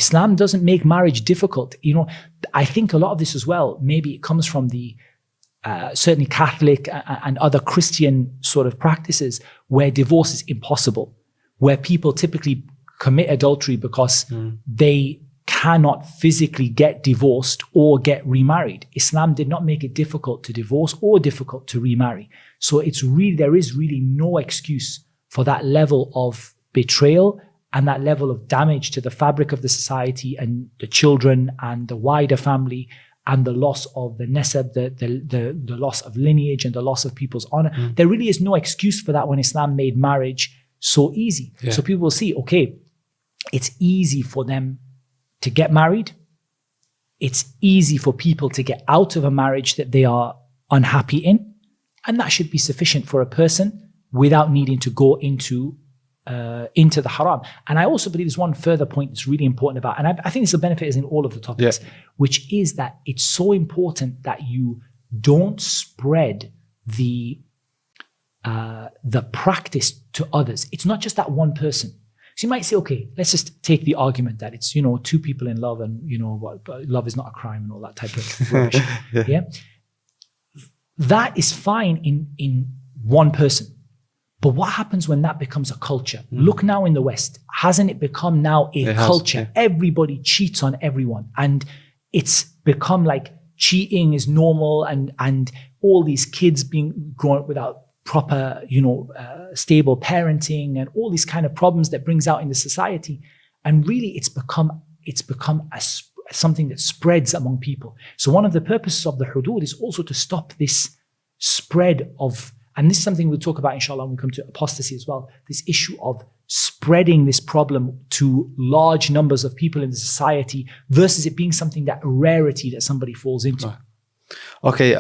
Islam doesn't make marriage difficult. You know, I think a lot of this as well, maybe it comes from the certainly Catholic and other Christian sort of practices where divorce is impossible, where people typically commit adultery because they cannot physically get divorced or get remarried. Islam did not make it difficult to divorce or difficult to remarry. So there is really no excuse for that level of betrayal and that level of damage to the fabric of the society and the children and the wider family, and the loss of the nasab, the loss of lineage and the loss of people's honor. There really is no excuse for that when Islam made marriage so easy. Yeah. So people will see, okay, it's easy for them to get married. It's easy for people to get out of a marriage that they are unhappy in. And that should be sufficient for a person without needing to go into the haram. And I also believe there's one further point that's really important about, and I think this will benefit us in all of the topics, which is that it's so important that you don't spread the practice to others. It's not just that one person. So you might say, okay, let's just take the argument that it's, you know, two people in love and, you know, love is not a crime and all that type of rubbish. Yeah. That is fine in one person. But what happens when that becomes a culture? Look now in the West. Hasn't it become now a culture? Everybody cheats on everyone. And it's become like cheating is normal, and all these kids being grown up without proper, you know, stable parenting and all these kind of problems that brings out in the society. And really it's become something that spreads among people. So one of the purposes of the hudud is also to stop this spread of, and this is something we'll talk about inshallah when we come to apostasy as well, this issue of spreading this problem to large numbers of people in the society versus it being something that a rarity that somebody falls into. Okay.